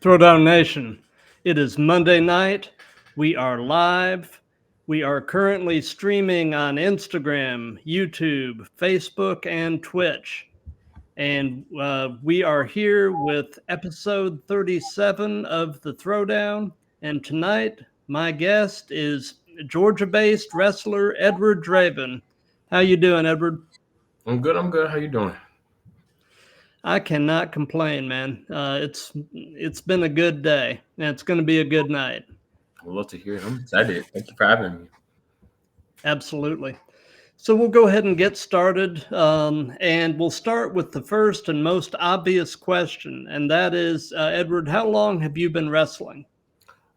Throwdown Nation, it is Monday night. We are live. We are currently streaming on Instagram, YouTube, Facebook, and Twitch. And we are here with episode 37 of the Throwdown. And tonight, my guest is Georgia-based wrestler Edward Draven. How you doing, Edward? I'm good. How you doing? I cannot complain, man. It's been a good day, and it's going to be a good night. I'd love to hear it. I'm excited. Thank you for having me. Absolutely. So we'll go ahead and get started, and we'll start with the first and most obvious question, and that is, Edward, how long have you been wrestling?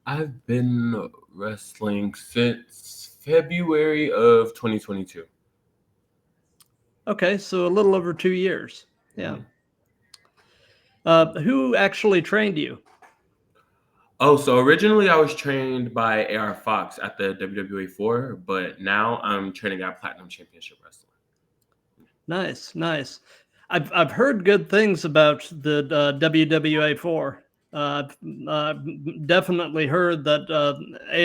I've been wrestling since February of 2022. Okay, so a little over 2 years. Yeah. Who actually trained you? Oh, so originally I was trained by AR Fox at the WWA 4, but now I'm training at Platinum Championship Wrestling. Nice. I've heard good things about the WWA 4. I've definitely heard that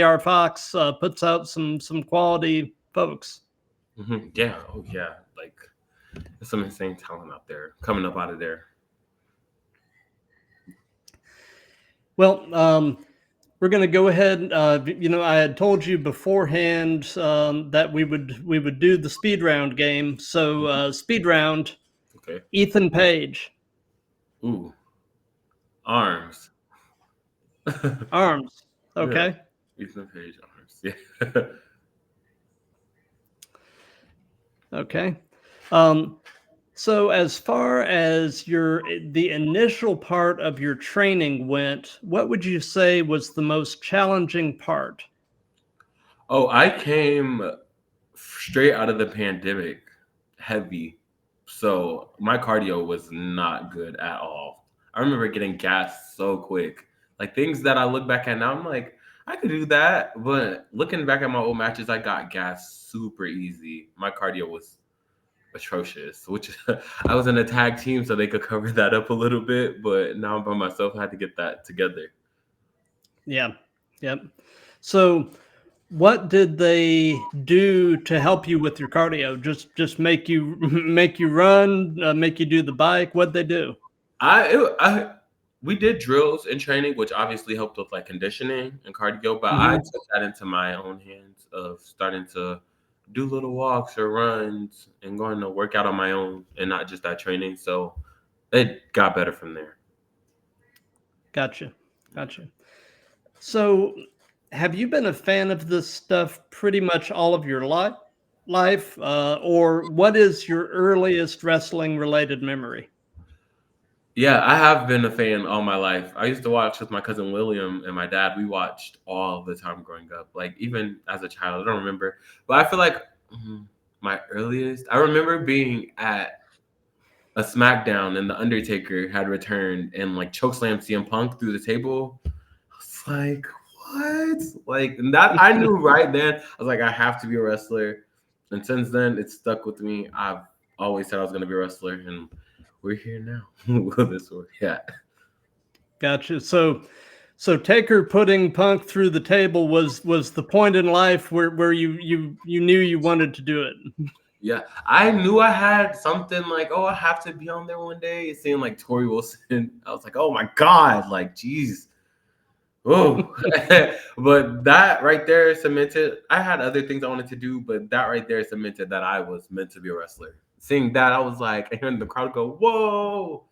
AR Fox puts out some quality folks. Mm-hmm. Yeah. Oh, yeah. Like, there's some insane talent out there coming up out of there. Well, we're going to go ahead. I had told you beforehand that we would do the speed round game. So speed round. Okay. Ethan Page. Ooh. Arms. Arms. Okay. Yeah. Ethan Page arms. Yeah. Okay. So as far as the initial part of your training went, what would you say was the most challenging part? Oh, I came straight out of the pandemic, heavy. So my cardio was not good at all. I remember getting gassed so quick. Like things that I look back at now, I'm like, I could do that. But looking back at my old matches, I got gassed super easy. My cardio was atrocious, which I was in a tag team so they could cover that up a little bit. But now I'm by myself, I had to get that together. Yeah. Yep. So what did they do to help you with your cardio? Just make you run, make you do the bike? What'd they do? We did drills in training, which obviously helped with like conditioning and cardio, but I took that into my own hands of starting to do little walks or runs and going to work out on my own and not just that training. So it got better from there. Gotcha. So have you been a fan of this stuff pretty much all of your life? Or what is your earliest wrestling related memory? Yeah, I have been a fan all my life. I used to watch with my cousin William and my dad. We watched all the time growing up. Like even as a child, I don't remember. But I feel like my earliest, I remember being at a SmackDown and the Undertaker had returned and like chokeslammed CM Punk through the table. I was like, what? Like that I knew right then. I was like, I have to be a wrestler. And since then it's stuck with me. I've always said I was gonna be a wrestler and we're here now with this one. Yeah. Gotcha. So Taker putting Punk through the table was the point in life where you knew you wanted to do it. Yeah, I knew I had something like, oh, I have to be on there one day. It seemed like Tori Wilson. I was like, oh my God, like, geez. Oh, but that right there cemented. I had other things I wanted to do, but that right there cemented that I was meant to be a wrestler. Seeing that, I was like, hearing the crowd go, whoa.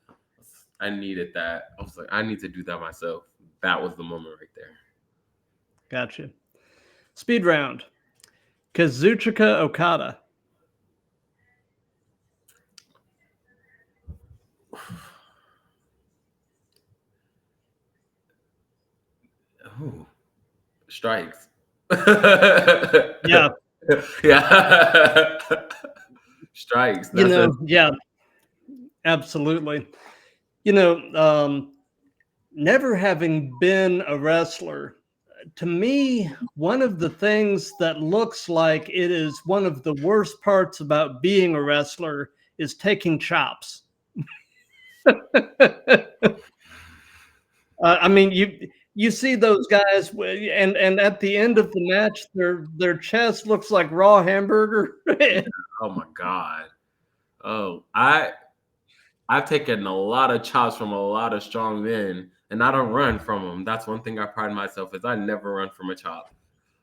I needed that. I was like, I need to do that myself. That was the moment right there. Gotcha. Speed round. Kazuchika Okada. Oh, strikes. Yeah. Yeah. Strikes. That's yeah, absolutely. Never having been a wrestler, to me, one of the things that looks like it is one of the worst parts about being a wrestler is taking chops. I mean, you see those guys, and at the end of the match, their chest looks like raw hamburger. Yeah. Oh my God. Oh, I've taken a lot of chops from a lot of strong men, and I don't run from them. That's one thing I pride myself is I never run from a chop.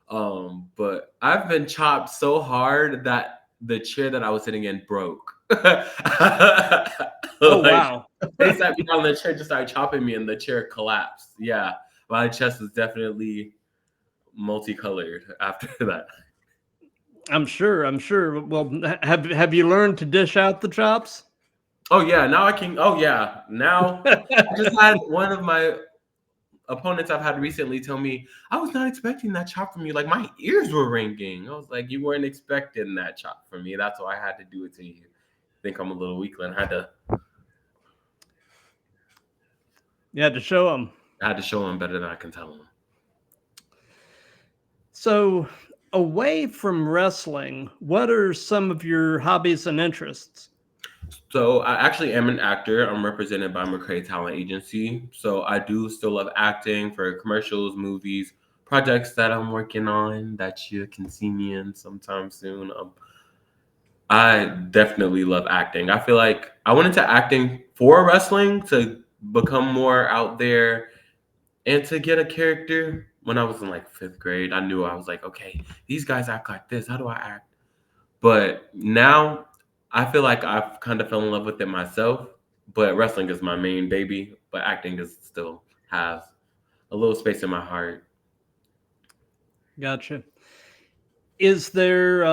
But I've been chopped so hard that the chair that I was sitting in broke. Oh Like wow. they sat me down in the chair, just started chopping me, and the chair collapsed. Yeah, my chest was definitely multicolored after that. I'm sure. I'm sure. Well, have you learned to dish out the chops? Oh yeah, now I can. Oh yeah, now I just had one of my opponents I've had recently tell me I was not expecting that chop from you. Like my ears were ringing. I was like, you weren't expecting that chop from me. That's why I had to do it to you. I think I'm a little weakling. You had to show them. I had to show him better than I can tell him. So, away from wrestling, what are some of your hobbies and interests? So I actually am an actor. I'm represented by McCrae Talent Agency. So I do still love acting for commercials, movies, projects that I'm working on that you can see me in sometime soon. I definitely love acting. I feel like I went into acting for wrestling to become more out there and to get a character. When I was in like fifth grade, I knew I was like, okay, these guys act like this. How do I act? But now I feel like I've kind of fell in love with it myself. But wrestling is my main baby. But acting is still has a little space in my heart. Gotcha. Is there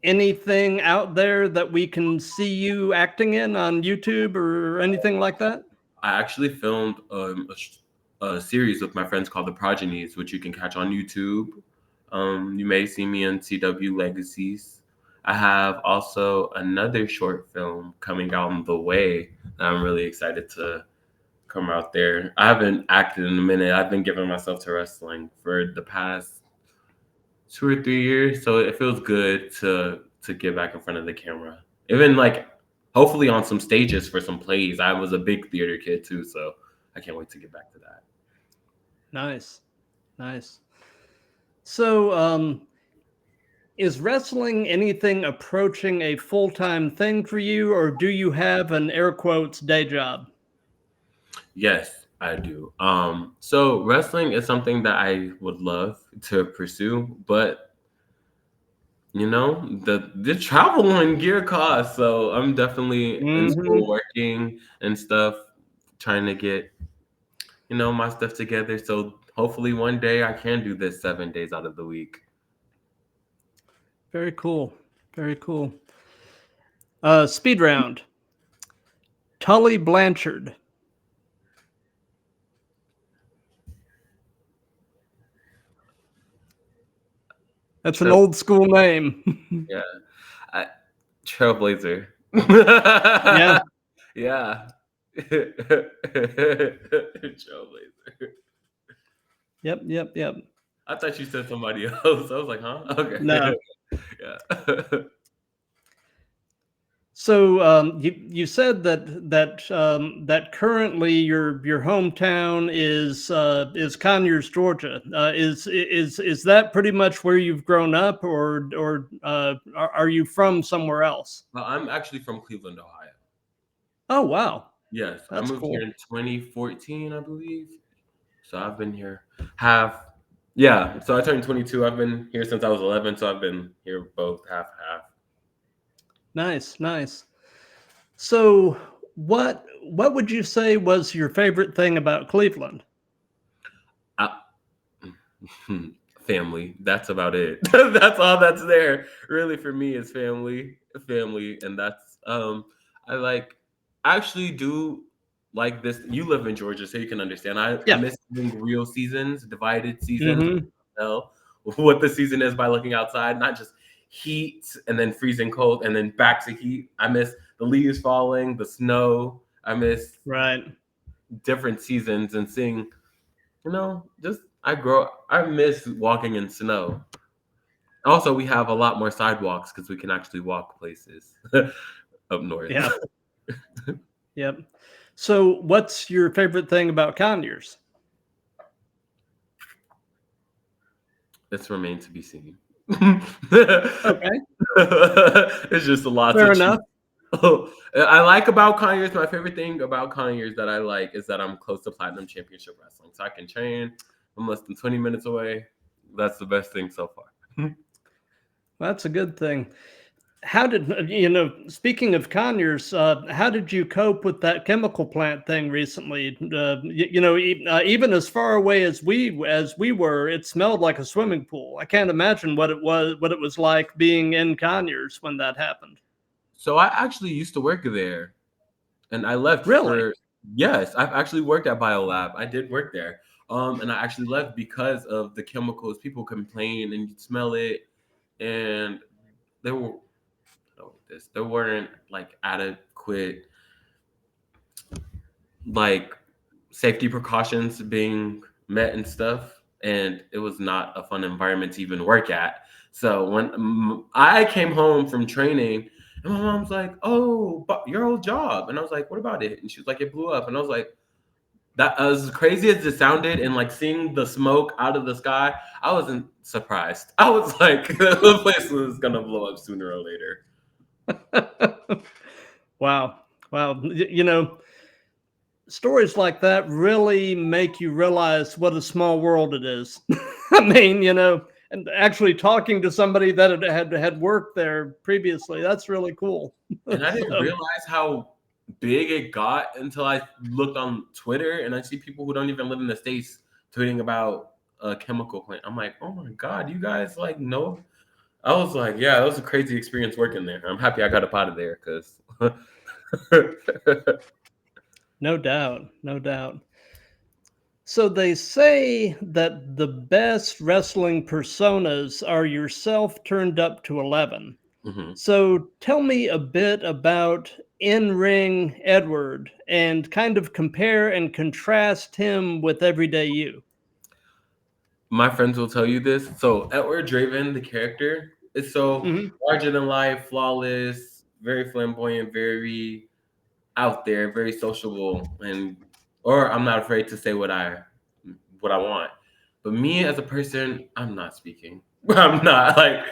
anything out there that we can see you acting in on YouTube or anything like that? I actually filmed a series with my friends called The Progenies, which you can catch on YouTube. You may see me in CW Legacies. I have also another short film coming out on the way that I'm really excited to come out there. I haven't acted in a minute. I've been giving myself to wrestling for the past 2 or 3 years, so it feels good to get back in front of the camera. Even like hopefully on some stages for some plays. I was a big theater kid too, so I can't wait to get back to that. Nice. Nice. So, is wrestling anything approaching a full-time thing for you, or do you have an air quotes day job? Yes, I do. So wrestling is something that I would love to pursue, but the travel and gear costs. So I'm definitely in Hmm. school working and stuff, trying to get my stuff together. So hopefully one day I can do this 7 days out of the week. Very cool. Very cool. Speed round. Tully Blanchard. That's an Trail, old school name. yeah, I, Trailblazer. Yeah. Yeah, Trailblazer. Yep. Yep. Yep. I thought you said somebody else. I was like, huh? Okay. No. Yeah. So you said that currently your hometown is Conyers, Georgia. Is that pretty much where you've grown up, or are you from somewhere else? Well, I'm actually from Cleveland, Ohio. Oh wow, Yes, I that's moved here cool. in 2014, I believe. So I've been here half. Yeah, so I turned 22. I've been here since I was 11, so I've been here both half half. Nice, nice. So what would you say was your favorite thing about Cleveland? I, family. That's about it. That's all that's there. Really for me is family, and that's I like I actually do like this. You live in Georgia, so you can understand. I Yeah. miss doing real seasons, divided seasons. Mm-hmm. Tell what the season is by looking outside, not just heat and then freezing cold and then back to heat. I miss the leaves falling, the snow. I miss Right. different seasons and seeing just I miss walking in snow. Also, we have a lot more sidewalks because we can actually walk places up north. Yeah. Yep. So, what's your favorite thing about Conyers? It's remained to be seen. Okay, It's just a lot to fair choose. enough. I like about Conyers. My favorite thing about Conyers that I like is that I'm close to Platinum Championship Wrestling, so I can train. I'm less than 20 minutes away. That's the best thing so far. That's a good thing. How did speaking of Conyers, how did you cope with that chemical plant thing recently? Even as far away as we were, it smelled like a swimming pool. I can't imagine what it was like being in Conyers when that happened. So I actually used to work there, and I left Really? for yes. I've actually worked at Biolab. I did work there, and I actually left because of the chemicals. People complain, and you smell it, and there were there weren't like adequate like safety precautions being met and stuff, and it was not a fun environment to even work at. So when I came home from training, and my mom's like, "Oh, but your old job," and I was like, "What about it?" And she was like, "It blew up," and I was like, "That as crazy as it sounded, and like seeing the smoke out of the sky, I wasn't surprised. I was like, the place was gonna blow up sooner or later." Wow. Wow. Stories like that really make you realize what a small world it is. I mean, and actually talking to somebody that had worked there previously, that's really cool. And I didn't So, realize how big it got until I looked on Twitter and I see people who don't even live in the States tweeting about a chemical plant. I'm like, oh my God, you guys like know? I was like, yeah, that was a crazy experience working there. I'm happy I got up out of there because no doubt, no doubt. So they say that the best wrestling personas are yourself turned up to 11. hmm So tell me a bit about in ring Edward and kind of compare and contrast him with everyday you. my friends will tell you this. So Edward Draven, the character, is so Hmm. larger than life, flawless, very flamboyant, very out there, very sociable, and or I'm not afraid to say what I want. But me as a person, I'm not speaking. I'm not like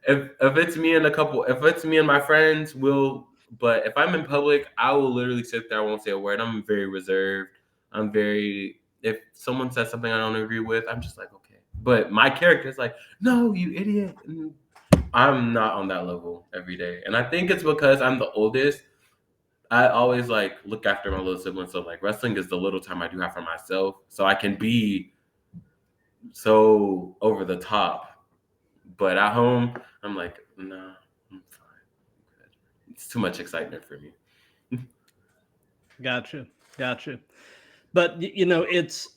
if it's me and a couple, if it's me and my friends, will. But if I'm in public, I will literally sit there. I won't say a word. I'm very reserved. I'm very. If someone says something I don't agree with, I'm just like okay. But my character is like, no, you idiot. And I'm not on that level every day, and I think it's because I'm the oldest. I always like look after my little siblings. So like wrestling is the little time I do have for myself. So I can be so over the top. But at home, I'm like, nah, I'm fine. It's too much excitement for me. Gotcha. Gotcha. But it's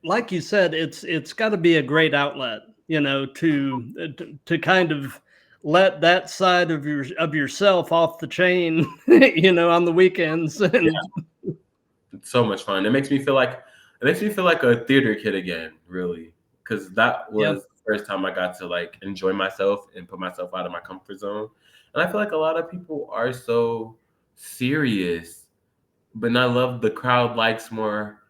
like you said, it's got to be a great outlet, to kind of let that side of yourself off the chain, on the weekends. Yeah, And it's so much fun. It makes me feel like a theater kid again, really. Because that yeah, was the first time I got to like enjoy myself and put myself out of my comfort zone. And I feel like a lot of people are so serious, but I love the crowd likes more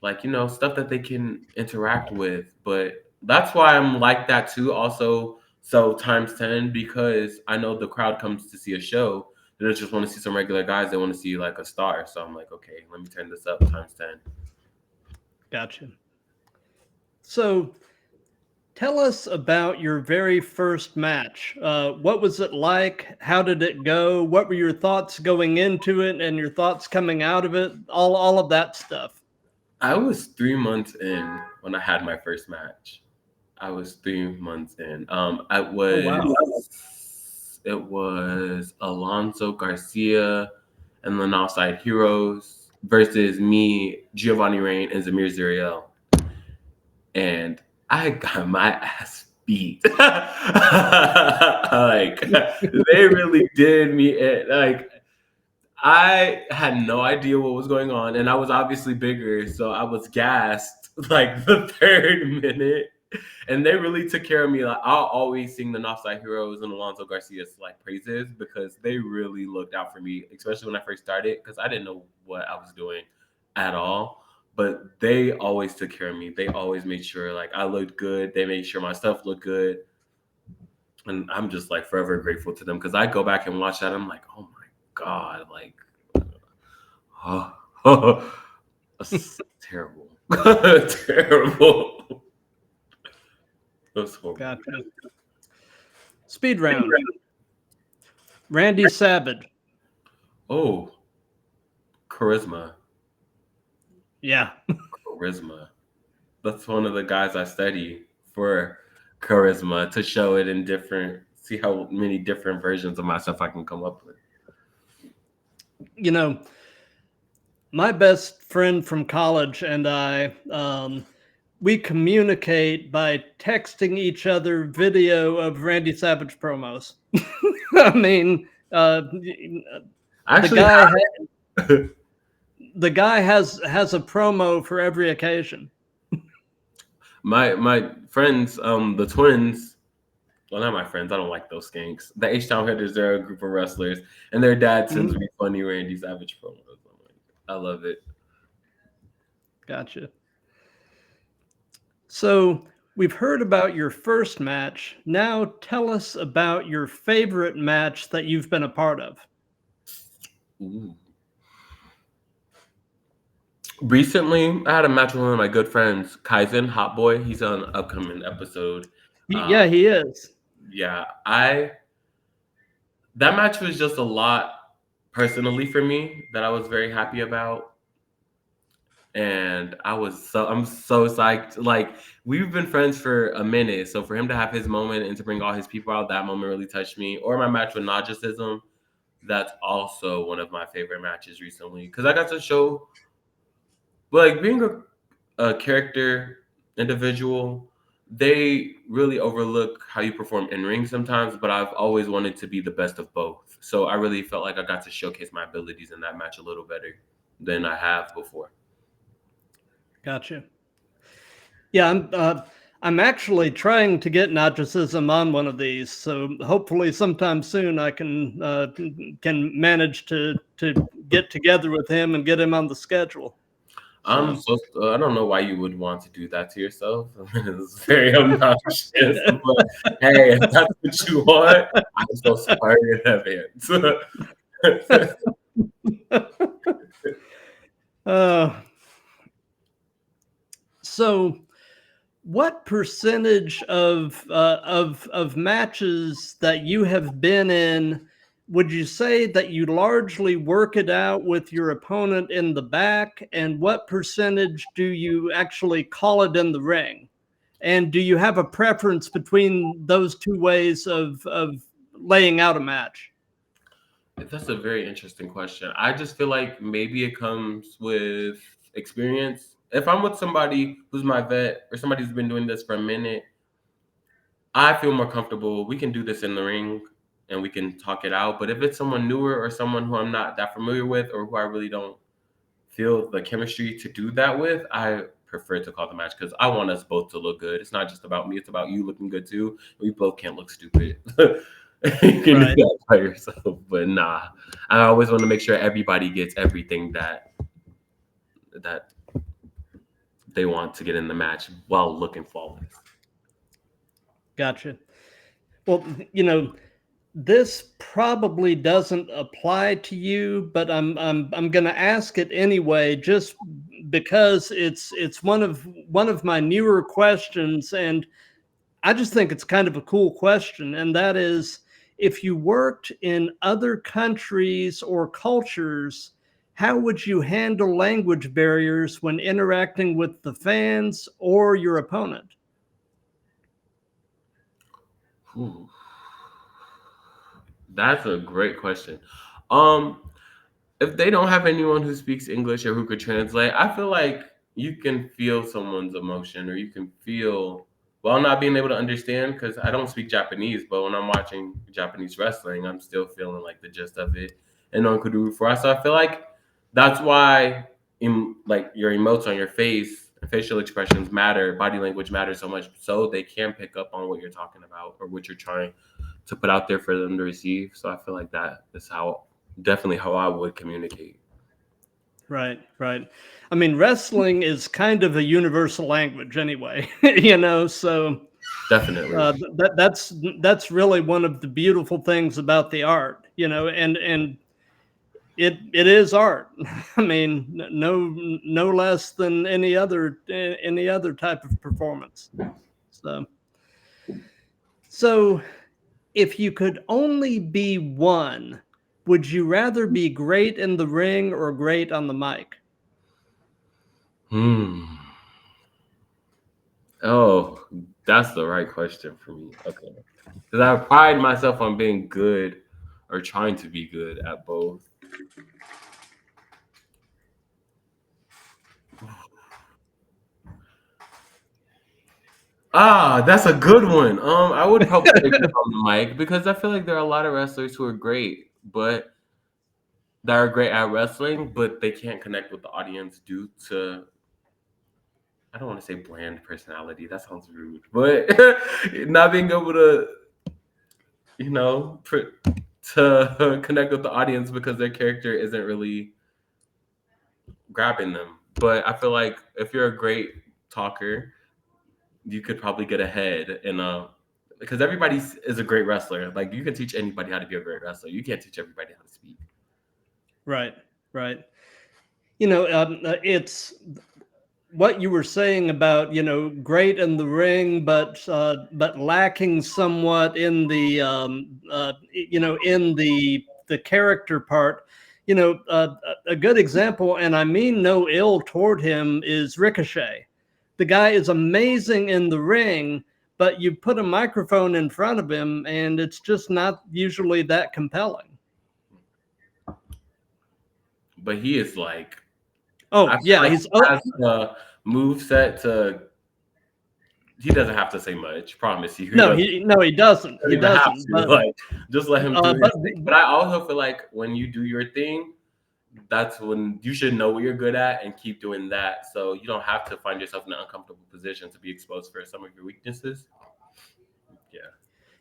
like stuff that they can interact with. But that's why I'm like that too. Also, so times 10 because I know the crowd comes to see a show. They don't just want to see some regular guys. They want to see like a star. So I'm like, okay, let me turn this up times 10. gotcha. So tell us about your very first match. What was it like? How did it go? What were your thoughts going into it and your thoughts coming out of it? All of that stuff. I was 3 months in when I had my first match. I was 3 months in. I Oh wow. was it was Alonso Garcia and the Offside Heroes versus me, Giovanni Rain, and Zamir Zuriel. And I got my ass beat. Like they really did me in. Like I had no idea what was going on, and I was obviously bigger, so I was gassed like the third minute. And they really took care of me. Like I'll always sing the Northside Heroes and Alonso Garcia's like praises because they really looked out for me, especially when I first started, because I didn't know what I was doing at all. But they always took care of me. They always made sure like I looked good. They made sure my stuff looked good. And I'm just like forever grateful to them because I go back and watch that. I'm like, oh my God, like, oh, that's terrible. Terrible. That's horrible. Gotcha. Speed round. Randy Savage. Oh, charisma. Yeah. Charisma. That's one of the guys I study for charisma to show it in different, see how many different versions of myself I can come up with. You know, my best friend from college and I, we communicate by texting each other video of Randy Savage promos. I mean, Actually, the guy has a promo for every occasion. my friends, the twins. Well, not my friends. I don't like those skanks. The H-Town Hitters, they're a group of wrestlers, and their dad sends me funny Randy Savage promos. I love it. Gotcha. So we've heard about your first match. Now tell us about your favorite match that you've been a part of. Ooh. Recently, I had a match with one of my good friends, Kaizen Hot Boy. He's on an upcoming episode. Yeah, he is. Yeah, that match was just a lot personally for me that I was very happy about. And I'm so psyched. Like we've been friends for a minute, so for him to have his moment and to bring all his people out, that moment really touched me. Or my match with Najicism, that's also one of my favorite matches recently because I got to show, like being a character individual, they really overlook how you perform in ring sometimes. But I've always wanted to be the best of both, so I really felt like I got to showcase my abilities in that match a little better than I have before. Gotcha. Yeah, I'm actually trying to get Najicism on one of these, so hopefully sometime soon I can manage to get together with him and get him on the schedule. I don't know why you would want to do that to yourself. It's very obnoxious. But hey, if that's what you want, I'm so sorry in advance. So what percentage of matches that you have been in would you say that you largely work it out with your opponent in the back, and what percentage do you actually call it in the ring? And do you have a preference between those two ways of laying out a match? That's a very interesting question. I just feel like maybe it comes with experience. If I'm with somebody who's my vet or somebody who's been doing this for a minute, I feel more comfortable. We can do this in the ring and we can talk it out. But if it's someone newer or someone who I'm not that familiar with or who I really don't feel the chemistry to do that with, I prefer to call the match because I want us both to look good. It's not just about me, it's about you looking good too. We both can't look stupid. You can do that by yourself, but nah. I always want to make sure everybody gets everything that they want to get in the match while looking flawless. Gotcha. Well, this probably doesn't apply to you, but I'm going to ask it anyway, just because it's one of my newer questions, and I just think it's kind of a cool question, and that is, if you worked in other countries or cultures, how would you handle language barriers when interacting with the fans or your opponent? Ooh. That's a great question. If they don't have anyone who speaks English or who could translate, I feel like you can feel someone's emotion or you can feel while not being able to understand because I don't speak Japanese, but when I'm watching Japanese wrestling, I'm still feeling like the gist of it and on Kuduru for us. So I feel like that's why like your emotes on your face facial expressions matter, body language matters so much, so they can pick up on what you're talking about or what you're trying to put out there for them to receive. So I feel like that is definitely how I would communicate. Right, right. I mean, wrestling is kind of a universal language anyway, you know, so Definitely. that's really one of the beautiful things about the art, you know, and it is art. I mean, no less than any other type of performance. So if you could only be one, would you rather be great in the ring or great on the mic? Oh, that's the right question for me. Okay. Because I pride myself on being good or trying to be good at both. That's a good one. I would probably say good on the mic because I feel like there are a lot of wrestlers who are great, but that are great at wrestling, but they can't connect with the audience due to, I don't want to say bland personality. That sounds rude, but not being able to, you know, to connect with the audience because their character isn't really grabbing them. But I feel like if you're a great talker, you could probably get ahead in a, because everybody is a great wrestler. Like you can teach anybody how to be a great wrestler. You can't teach everybody how to speak. Right, right. You know, it's what you were saying about, you know, great in the ring, but lacking somewhat in the you know, in the character part. You know, a good example, and I mean no ill toward him, is Ricochet. The guy is amazing in the ring, but you put a microphone in front of him, and it's just not usually that compelling. But he is like, Oh I feel yeah, like he's he has a move set to. He doesn't have to say much. Promise you. He no, doesn't. he doesn't. Don't He even have doesn't. to. Like, just let him do But his thing. But I also feel like when you do your thing, that's when you should know what you're good at and keep doing that. So you don't have to find yourself in an uncomfortable position to be exposed for some of your weaknesses. Yeah.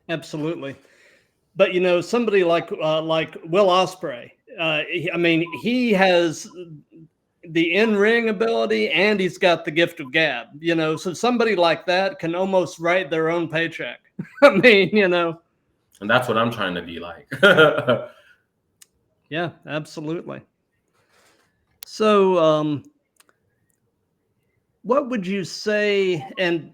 absolutely. But you know, somebody like Will Ospreay. I mean, he has the in-ring ability and he's got the gift of gab. You know, so somebody like that can almost write their own paycheck. I mean, you know. And that's what I'm trying to be like. Yeah, absolutely. So, what would you say? And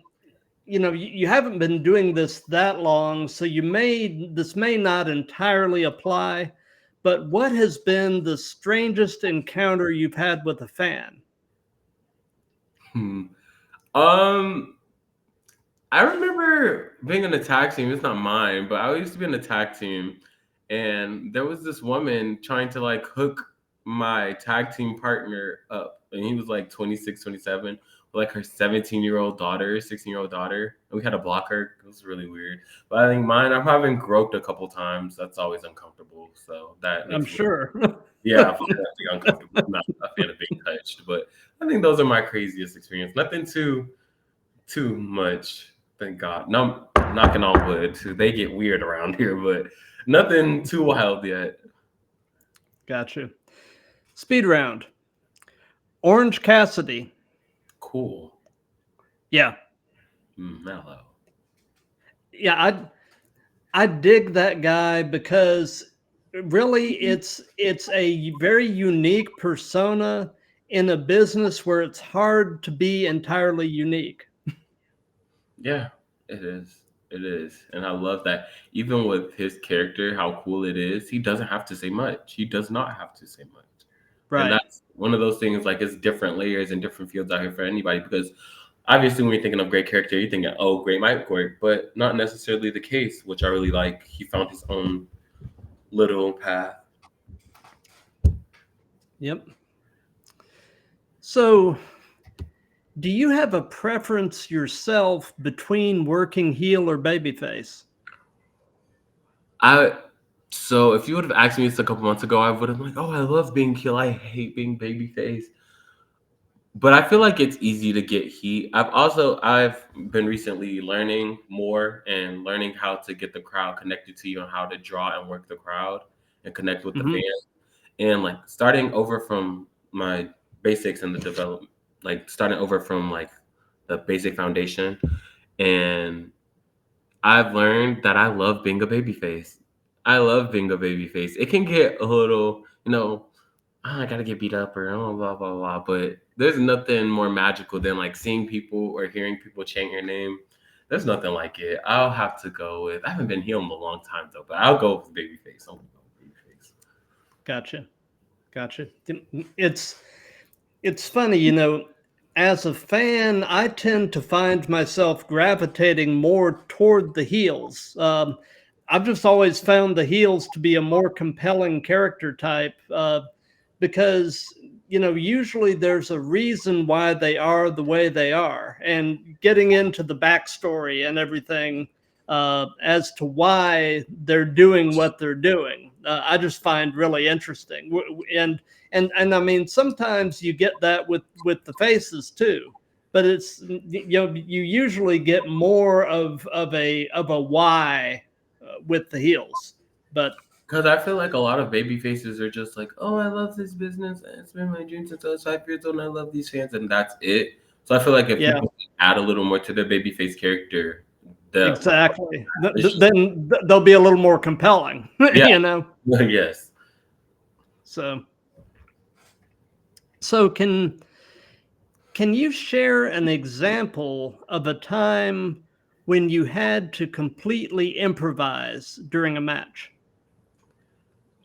you know, you haven't been doing this that long, so this may not entirely apply. But what has been the strangest encounter you've had with a fan? Hmm. Um, I remember being in a tag team. It's not mine, but I used to be in a tag team, and there was this woman trying to like hook my tag team partner up, and he was like 26, 27, with like her 17-year-old daughter, 16-year-old daughter, and we had to block her. It was really weird. But I think mine, I've having groped a couple times. That's always uncomfortable. So that I'm makes me, sure. yeah, I'm definitely uncomfortable. I'm not a fan of being touched, but I think those are my craziest experience. Nothing too much. Thank God. No, I'm knocking on wood. They get weird around here, but nothing too wild yet. Gotcha. Speed round. Orange Cassidy. Cool. Yeah. Mellow. Yeah, I dig that guy because really it's a very unique persona in a business where it's hard to be entirely unique. Yeah, it is. It is. And I love that. Even with his character, how cool it is, he doesn't have to say much. He does not have to say much. And Right. that's one of those things, like it's different layers and different fields out here for anybody because obviously when you're thinking of great character, you're thinking, oh, great Mike Ward, but not necessarily the case, which I really like. He found his own little path. Yep. So, do you have a preference yourself between working heel or babyface? I So if you would have asked me this a couple months ago, I would have been like, oh, I love being heel. I hate being babyface. but I feel like it's easy to get heat. I've been recently learning more and learning how to get the crowd connected to you and how to draw and work the crowd and connect with the Hmm. fans. And like starting over from my basics and the development, like starting over from like the basic foundation. And I've learned that I love being a babyface. I love being a babyface. It can get a little, "Ah, I gotta get beat up or oh, blah blah blah." But there's nothing more magical than like seeing people or hearing people chant your name. There's nothing like it. I'll have to go with. I haven't been here in a long time though, but I'll go with babyface. I'm gonna go with babyface. Gotcha. Gotcha. It's it's funny, as a fan, I tend to find myself gravitating more toward the heels. I've just always found the heels to be a more compelling character type because, usually there's a reason why they are the way they are, and getting into the backstory and everything as to why they're doing what they're doing. I just find really interesting. And I mean, sometimes you get that with the faces too, but it's you usually get more of a why with the heels. But Because I feel like a lot of baby faces are just like, oh, I love this business. It's been my dream since I was 5 years old, and I love these fans, and that's it. So I feel like if yeah, people add a little more to their baby face character, the exactly. it's just Then they'll be a little more compelling, yeah, you know. yes. So so can you share an example of a time when you had to completely improvise during a match?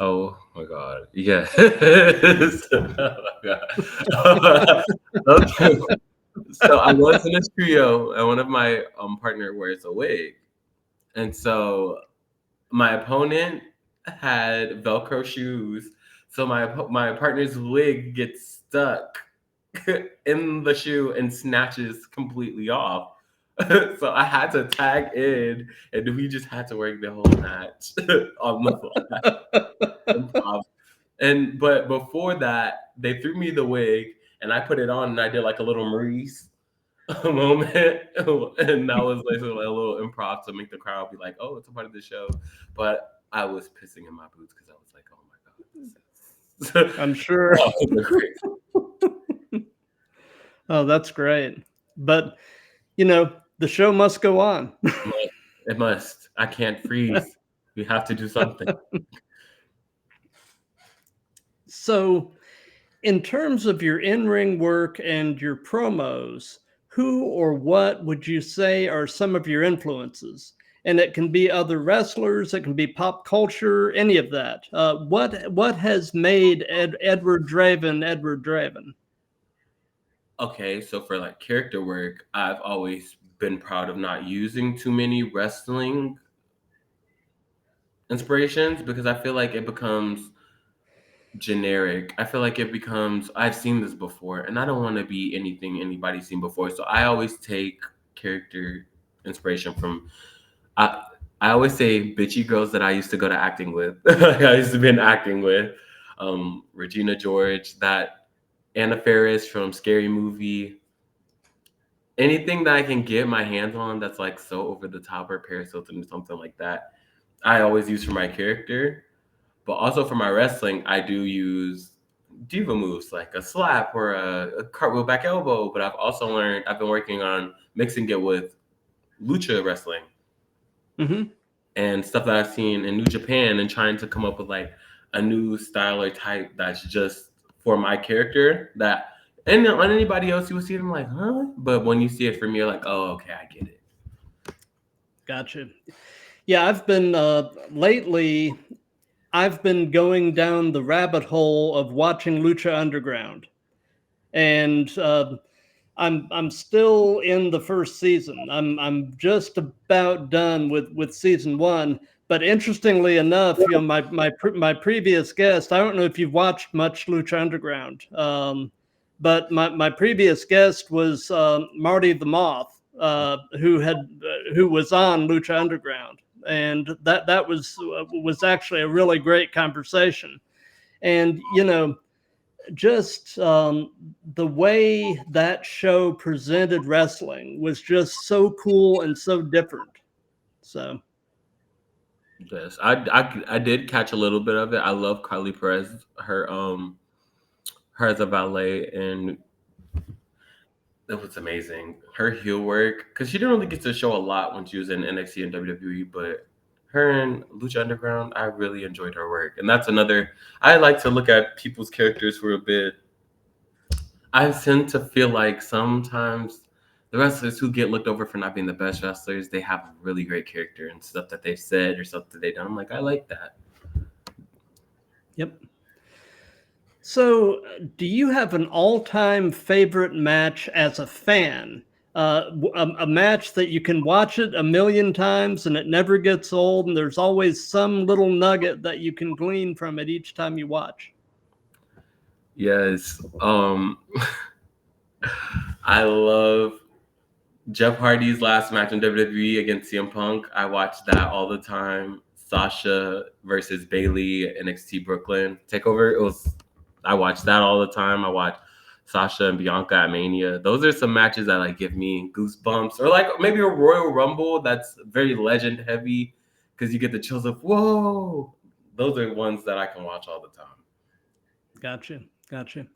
Oh my god, yes. Oh my god. Okay, so I was in a trio, and one of my partner wears a wig, and so my opponent had Velcro shoes, so my partner's wig gets stuck in the shoe and snatches completely off. So I had to tag in, and we just had to work the whole match on the fly improv. And but before that, they threw me the wig, and I put it on, and I did like a little Maurice moment, and that was basically a little improv to make the crowd be like, "Oh, it's a part of the show." But I was pissing in my boots because I was like, "Oh my god, this is." I'm sure. That was great. Oh, that's great. But, the show must go on. It must. I can't freeze. We have to do something. So, in terms of your in-ring work and your promos, who or what would you say are some of your influences? And it can be other wrestlers, it can be pop culture, any of that. What has made Edward Draven Edward Draven? Okay, so for like character work, I've always been proud of not using too many wrestling inspirations because I feel like it becomes generic. I feel like it becomes I've seen this before and I don't want to be anything anybody's seen before. So I always take character inspiration from I I always say bitchy girls that I used to go to acting with. I used to be in acting with. Regina George, that Anna Faris from Scary Movie. Anything that I can get my hands on that's like so over the top or Paris Hilton or something like that. I always use for my character. But also for my wrestling, I do use diva moves like a slap or a cartwheel back elbow. But I've also learned, I've been working on mixing it with lucha wrestling Hmm. and stuff that I've seen in New Japan and trying to come up with like a new style or type that's just for my character that and on anybody else you would see them like, huh? But when you see it for me, you're like, oh, okay, I get it. Gotcha. Yeah, I've been lately. I've been going down the rabbit hole of watching Lucha Underground, and I'm still in the first season. I'm just about done with season one. But interestingly enough, my previous guest. I don't know if you've watched much Lucha Underground, but my previous guest was Marty the Moth, who was on Lucha Underground, and that was actually a really great conversation. And just the way that show presented wrestling was just so cool and so different. So Yes, I did catch a little bit of it. I love Carly Perez, her as a valet, and it was amazing. Her heel work, because she didn't really get to show a lot when she was in NXT and WWE, but her in Lucha Underground, I really enjoyed her work. And that's another, I like to look at people's characters for a bit. I tend to feel like sometimes the wrestlers who get looked over for not being the best wrestlers, they have a really great character and stuff that they've said or stuff that they've done. I'm like, I like that. yep. So, do you have an all-time favorite match as a fan? A match that you can watch it a million times and it never gets old, and there's always some little nugget that you can glean from it each time you watch. Yes. I love Jeff Hardy's last match in WWE against CM Punk. I watched that all the time. Sasha versus Bailey at NXT Brooklyn Takeover. I watched that all the time. I watched Sasha and Bianca at Mania. Those are some matches that like give me goosebumps, or like maybe a Royal Rumble that's very legend heavy because you get the chills of whoa. Those are ones that I can watch all the time. Gotcha. Gotcha.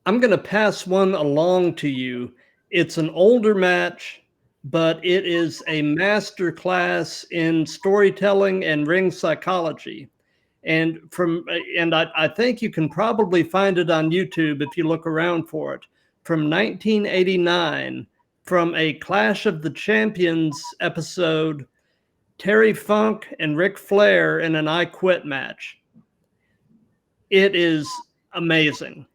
I'm going to pass one along to you. It's an older match, but it is a master class in storytelling and ring psychology. And I think you can probably find it on YouTube if you look around for it. From 1989, from a Clash of the Champions episode, Terry Funk and Ric Flair in an I Quit match. It is amazing.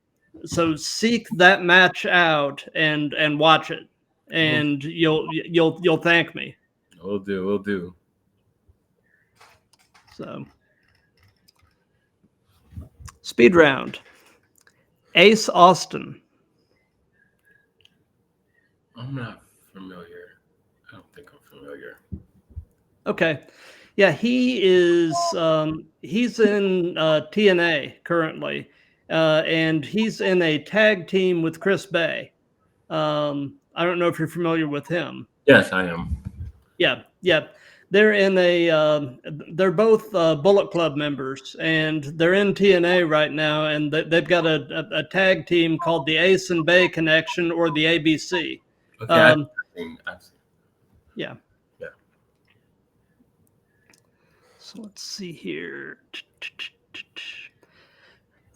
So seek that match out and watch it, and you'll thank me. We'll do. We'll do. So speed round. Ace Austin. I'm not familiar. I don't think I'm familiar. Okay. Yeah, he is. He's in TNA currently, and he's in a tag team with Chris Bay. I don't know if you're familiar with him. Yes, I am. Yeah, yeah. They're in a. They're both Bullet Club members, and they're in TNA right now, and they've got a tag team called the Ace and Bay Connection, or the ABC. Okay, I've seen. Yeah. Yeah. So let's see here.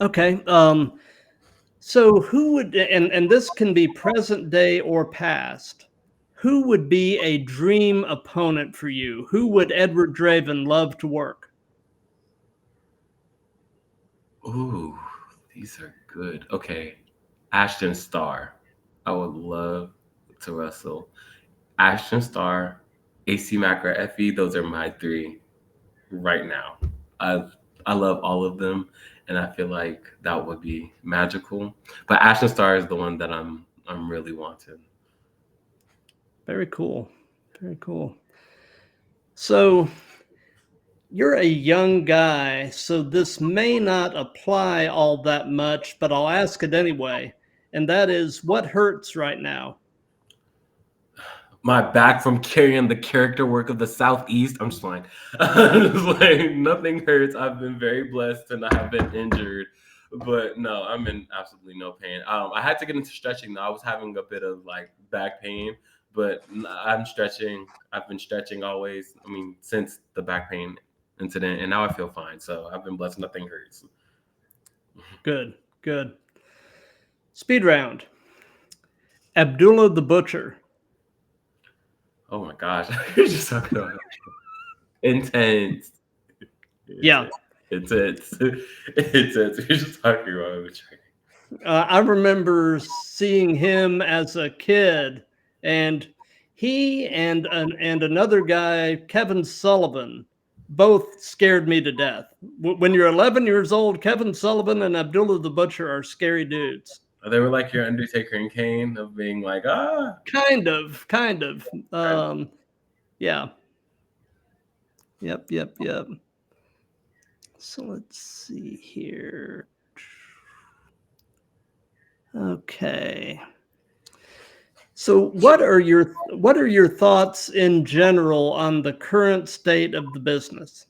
Okay. So who would, and this can be present day or past, who would be a dream opponent for you? Who would Edward Draven love to work? Ooh, these are good. Okay, Ashton Starr. I would love to wrestle. Ashton Starr, AC Mack, or Effie. Those are my three right now. I I love all of them, and I feel like that would be magical. But Ashton Starr is the one that I'm really wanting. Very cool. Very cool. So you're a young guy, so this may not apply all that much, but I'll ask it anyway. And that is, what hurts right now? My back from carrying the character work of the Southeast. I'm just fine. Like nothing hurts. I've been very blessed to not have been injured, but no, I'm in absolutely no pain. I had to get into stretching though. I was having a bit of like back pain, but I'm stretching. I've been stretching always. I mean, since the back pain incident, and now I feel fine. So I've been blessed. Nothing hurts. Good, good. Speed round. Abdullah the Butcher. Oh my gosh, you're just talking about intense. Yeah. Intense. Intense. You're just talking about it. I remember seeing him as a kid, and he and another guy, Kevin Sullivan, both scared me to death. When you're 11 years old, Kevin Sullivan and Abdullah the Butcher are scary dudes. They were like your Undertaker and Kane of being like, ah. Kind of. Yeah. Yep. So let's see here. Okay. So what are your thoughts in general on the current state of the business?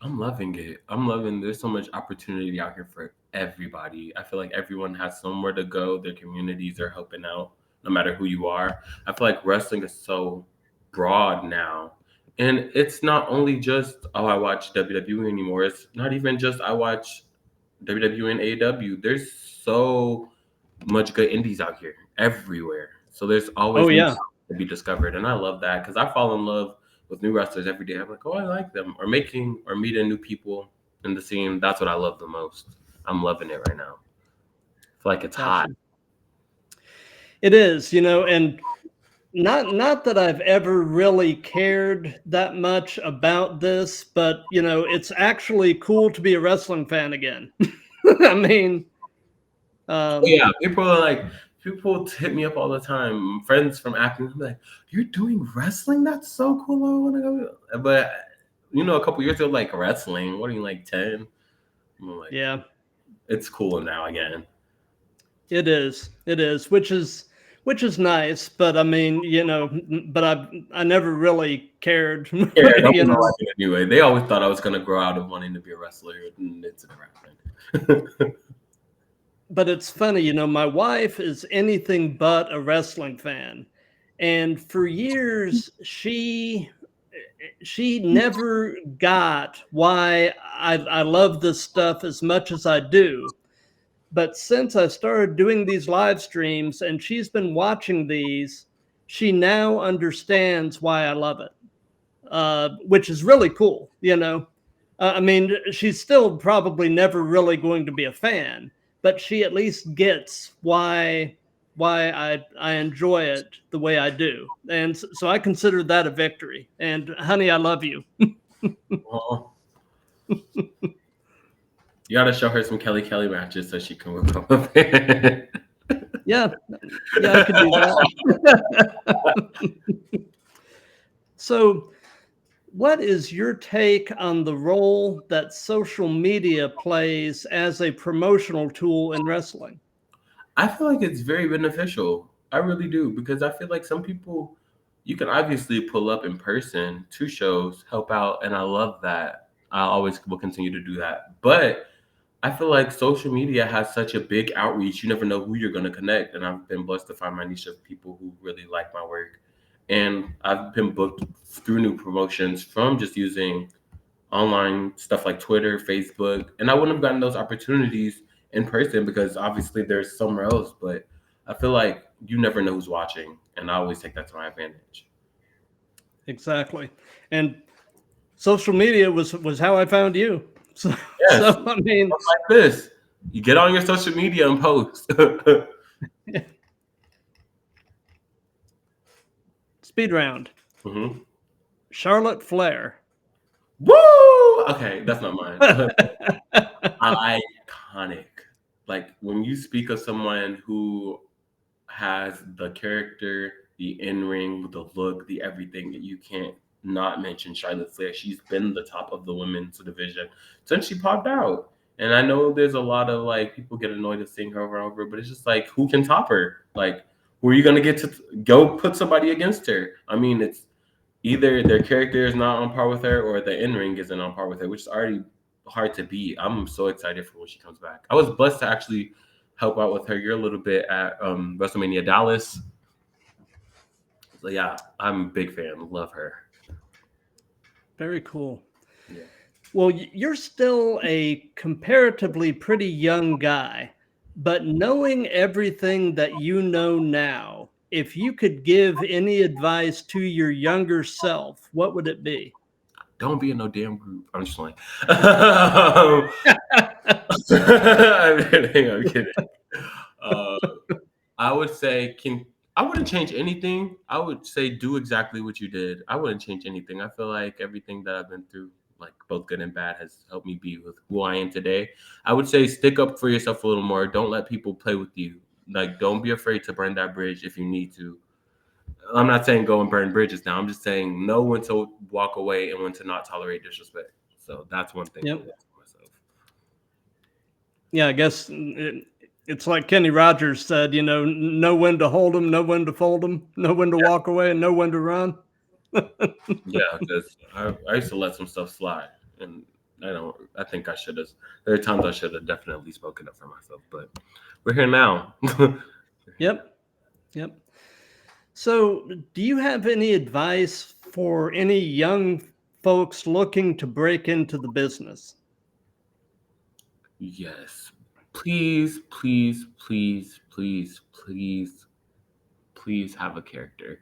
I'm loving it. I'm loving. There's so much opportunity out here for everybody. I feel like everyone has somewhere to go. Their communities are helping out, no matter who you are. I feel like wrestling is so broad now, and it's not only just I watch WWE anymore. It's not even just I watch WWE and AEW. There's so much good indies out here everywhere. So there's Oh always new yeah. talent to be discovered, and I love that because I fall in love with new wrestlers every day. I'm like, oh, I like them, or meeting new people in the scene. That's what I love the most. I'm loving it right now. I feel like it's hot. Gotcha. It is, and not that I've ever really cared that much about this, but it's actually cool to be a wrestling fan again. I mean, Oh, um, yeah, people hit me up all the time. Friends from acting, I'm like, you're doing wrestling? That's so cool. I want to go. But a couple years ago, like wrestling. What are you like 10? I'm like, yeah, it's cool now again. it is. It is, which is nice, but I mean, but I never really cared, Yeah, I don't you know know. like it anyway. They always thought I was gonna grow out of wanting to be a wrestler, and it's never happened. But it's funny, my wife is anything but a wrestling fan. And for years she never got why I love this stuff as much as I do. But since I started doing these live streams and she's been watching these, she now understands why I love it, which is really cool. I mean, she's still probably never really going to be a fan, but she at least gets why I enjoy it the way I do, and so I consider that a victory. And honey, I love you. Well, you gotta show her some Kelly matches so she can become a fan. Yeah, yeah, I could do that. So, what is your take on the role that social media plays as a promotional tool in wrestling? I feel like it's very beneficial. I really do because I feel like some people you can obviously pull up in person to shows, help out, and I love that. I always will continue to do that. But I feel like social media has such a big outreach. You never know who you're going to connect. And I've been blessed to find my niche of people who really like my work. And I've been booked through new promotions from just using online stuff like Twitter, Facebook. And I wouldn't have gotten those opportunities in person because obviously there's somewhere else. But I feel like you never know who's watching. And I always take that to my advantage. Exactly. And social media was how I found you. So, Yes, so I mean, like this. You get on your social media and post. speed round. hmm Charlotte Flair. Woo! Okay, that's not mine. Iconic. Like when you speak of someone who has the character, the in ring, the look, the everything, you can't not mention Charlotte Flair. She's been the top of the women's division since she popped out. And I know there's a lot of like people get annoyed of seeing her over and over, but it's just like who can top her? Like, who are you gonna get to go put somebody against her? I mean, it's either their character is not on par with her or the in ring isn't on par with her, which is already hard to beat. I'm so excited for when she comes back. I was blessed to actually help out with her year a little bit at WrestleMania Dallas. So yeah, I'm a big fan. Love her. Very cool. Yeah. Well, you're still a comparatively pretty young guy, but knowing everything that you know now, if you could give any advice to your younger self, what would it be? Don't be in no damn group. I'm just like, I'm kidding. I'm kidding. Uh, I would say, I wouldn't change anything. I would say do exactly what you did. I wouldn't change anything. I feel like everything that I've been through, like both good and bad, has helped me be with who I am today. I would say stick up for yourself a little more. Don't let people play with you. Like, don't be afraid to burn that bridge if you need to. I'm not saying go and burn bridges now. I'm just saying know when to walk away and when to not tolerate disrespect. So that's one thing I Yep. would tell myself. Yeah, I guess It's like Kenny Rogers said, know when to hold them, know when to fold them, know when to walk away, and know when to run. Yeah, because I used to let some stuff slide, and I think I should have. There are times I should have definitely spoken up for myself, but we're here now. Yep. Yep. So, do you have any advice for any young folks looking to break into the business? Yes. Please, please, please, please, please, please have a character.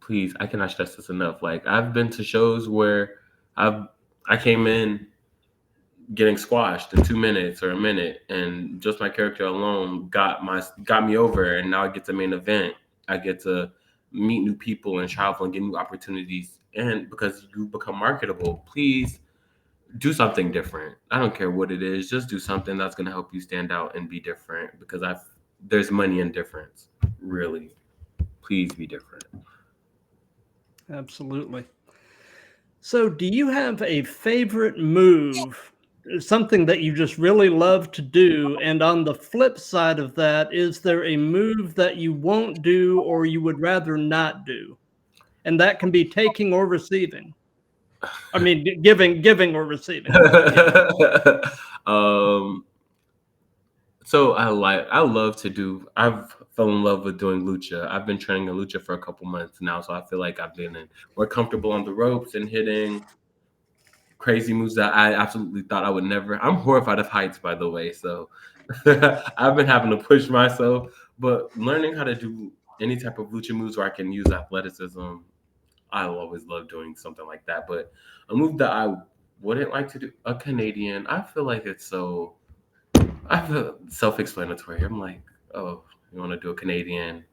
Please, I cannot stress this enough. Like I've been to shows where I've I came in getting squashed in 2 minutes or a minute, and just my character alone got me over, and now I get to main event. I get to meet new people and travel and get new opportunities. And because you become marketable, please do something different. I don't care what it is. Just do something that's going to help you stand out and be different. Because there's money in difference. Really, please be different. Absolutely. So, do you have a favorite move, something that you just really love to do? And on the flip side of that, is there a move that you won't do or you would rather not do? And that can be taking or receiving. I mean, giving or receiving. Yeah. um. So I love to do. I've fell in love with doing lucha. I've been training in lucha for a couple months now, so I feel like I've been more comfortable on the ropes and hitting crazy moves that I absolutely thought I would never. I'm horrified of heights, by the way, so I've been having to push myself. But learning how to do any type of lucha moves where I can use athleticism, I always love doing something like that. But a move that I wouldn't like to do, a Canadian, I feel like it's so. I feel self-explanatory. I'm like, oh, you want to do a Canadian?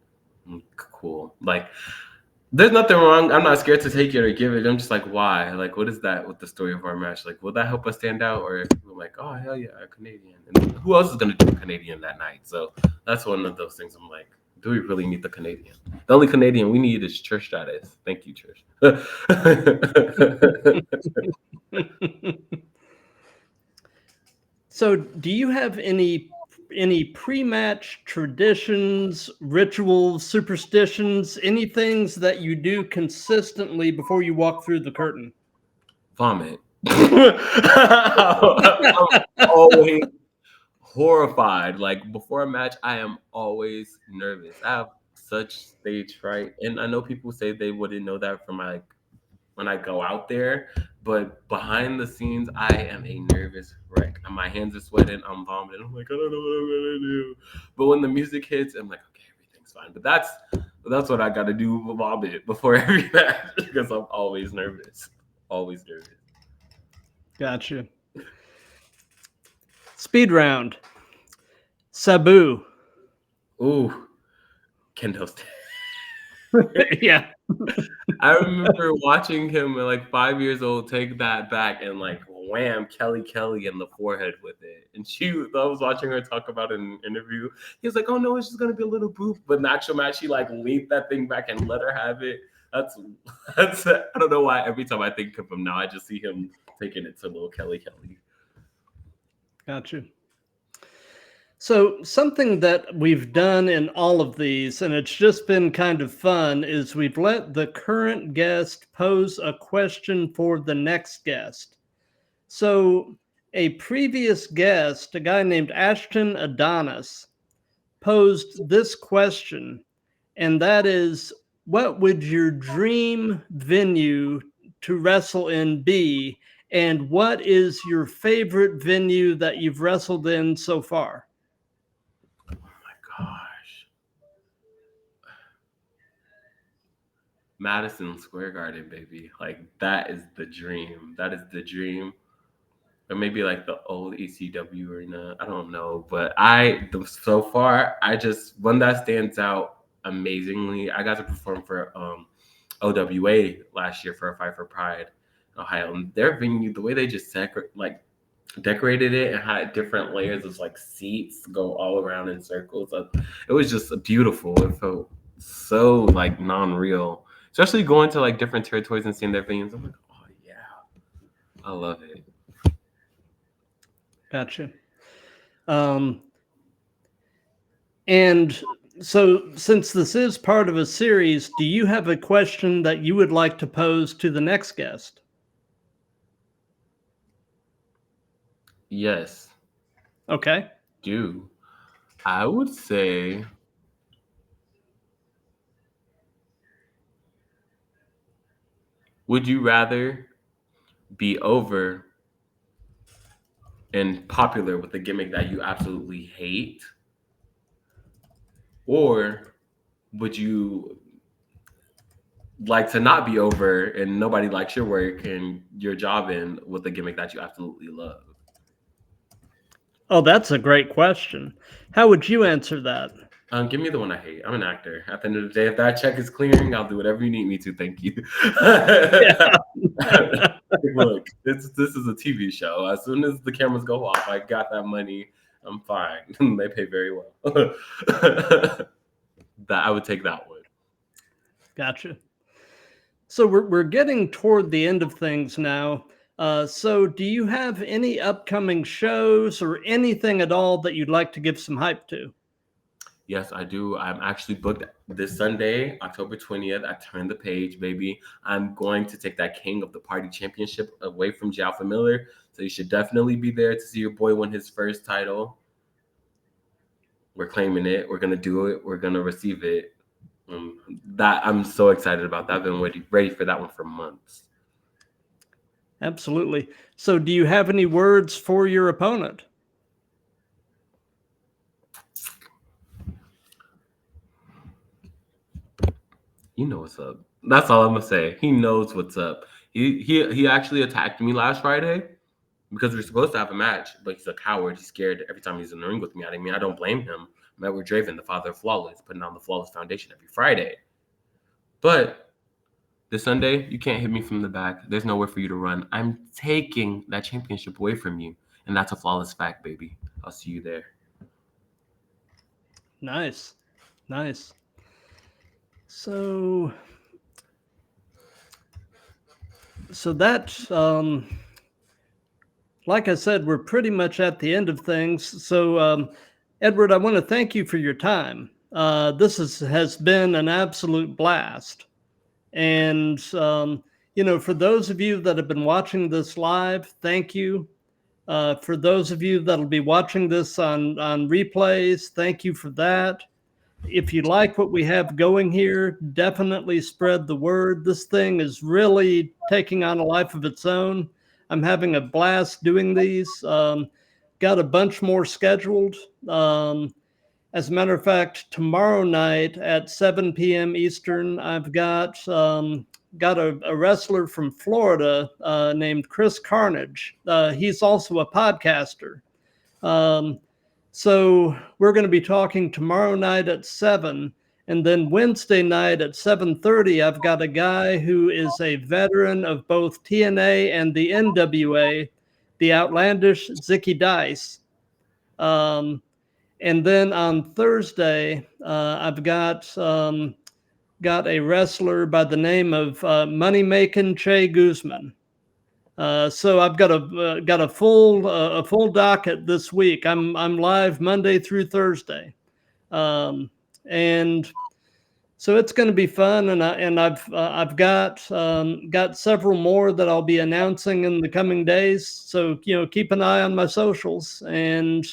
Cool. Like, there's nothing wrong. I'm not scared to take it or give it. I'm just like, why? Like, what is that with the story of our match? Like, will that help us stand out? Or if we're like, oh, hell yeah, a Canadian. And who else is going to do a Canadian that night? So that's one of those things I'm like, do we really need the Canadian? The only Canadian we need is Trish Stratus. Thank you, Trish. So, do you have any pre-match traditions, rituals, superstitions, any things that you do consistently before you walk through the curtain? Vomit. I'm always horrified. Like before a match, I am always nervous. I have such stage fright, and I know people say they wouldn't know that from my when I go out there, but behind the scenes, I am a nervous wreck. And my hands are sweating. I'm vomiting. I'm like, I don't know what I'm gonna do. But when the music hits, I'm like, okay, everything's fine. But that's what I got to do, vomit before every match because I'm always nervous. Always nervous. Gotcha. Speed round. Sabu. Ooh, Kendo. Yeah. I remember watching him at like 5 years old take that back and like wham Kelly in the forehead with it. And I was watching her talk about it in an interview. He was like, "Oh no, it's just gonna be a little boop." But in the actual match, she like leaned that thing back and let her have it. That's I don't know why every time I think of him now, I just see him taking it to little Kelly. Gotcha. So, something that we've done in all of these, and it's just been kind of fun, is we've let the current guest pose a question for the next guest. So, a previous guest, a guy named Ashton Adonis, posed this question, and that is, what would your dream venue to wrestle in be? And what is your favorite venue that you've wrestled in so far? Oh my gosh. Madison Square Garden, baby. Like that is the dream. That is the dream. Or maybe like the old ECW arena. I don't know, but so far I just one that stands out amazingly. I got to perform for OWA last year for a Fight for Pride, in Ohio. And their venue, the way they just decorated it and had different layers of like seats go all around in circles. It was just beautiful. It felt so like non-real, especially going to like different territories and seeing their venues. I'm like, oh yeah, I love it. Gotcha. Um, And so, since this is part of a series, do you have a question that you would like to pose to the next guest? Yes, Okay. do. I would say, would you rather be over and popular with a gimmick that you absolutely hate? Or would you like to not be over and nobody likes your work and your job in with a gimmick that you absolutely love? Oh, that's a great question. How would you answer that? Give me the one I hate. I'm an actor. At the end of the day, if that check is clearing, I'll do whatever you need me to. Thank you. Look, this is a TV show. As soon as the cameras go off, I got that money. I'm fine. They pay very well. That I would take that one. Gotcha. So we're getting toward the end of things now. So do you have any upcoming shows or anything at all that you'd like to give some hype to? Yes, I do. I'm actually booked this Sunday, October 20th. I Turn the Page, baby. I'm going to take that King of the Party Championship away from J Alpha Miller. So you should definitely be there to see your boy win his first title. We're claiming it. We're gonna do it. We're gonna receive it. That I'm so excited about that. I've been ready for that one for months. Absolutely. So do you have any words for your opponent? You know what's up. That's all I'm gonna say. He knows what's up. He actually attacked me last Friday because we were supposed to have a match, but he's a coward. He's scared every time he's in the ring with me. I mean, I don't blame him. I'm Edward Draven, the father of Flawless, putting on the Flawless Foundation every Friday. But this Sunday, you can't hit me from the back. There's nowhere for you to run. I'm taking that championship away from you, and that's a flawless fact, baby. I'll see you there. Nice. Nice. So that, like I said, we're pretty much at the end of things. So, Edward, I want to thank you for your time. This has been an absolute blast. And, for those of you that have been watching this live, thank you. For those of you that'll be watching this on replays, thank you for that. If you like what we have going here, definitely spread the word. This thing is really taking on a life of its own. I'm having a blast doing these. Got a bunch more scheduled. As a matter of fact, tomorrow night at 7 p.m. Eastern, I've got a wrestler from Florida named Chris Carnage. He's also a podcaster. So we're going to be talking tomorrow night at 7, and then Wednesday night at 7:30, I've got a guy who is a veteran of both TNA and the NWA, the outlandish Zicky Dice. And then on Thursday, I've got a wrestler by the name of Money Making Che Guzman. So I've got a full docket this week. I'm live Monday through Thursday, and so it's going to be fun. And I've got several more that I'll be announcing in the coming days. So keep an eye on my socials. And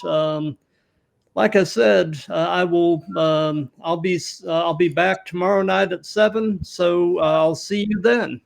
like I said, I'll be back tomorrow night at 7. So I'll see you then.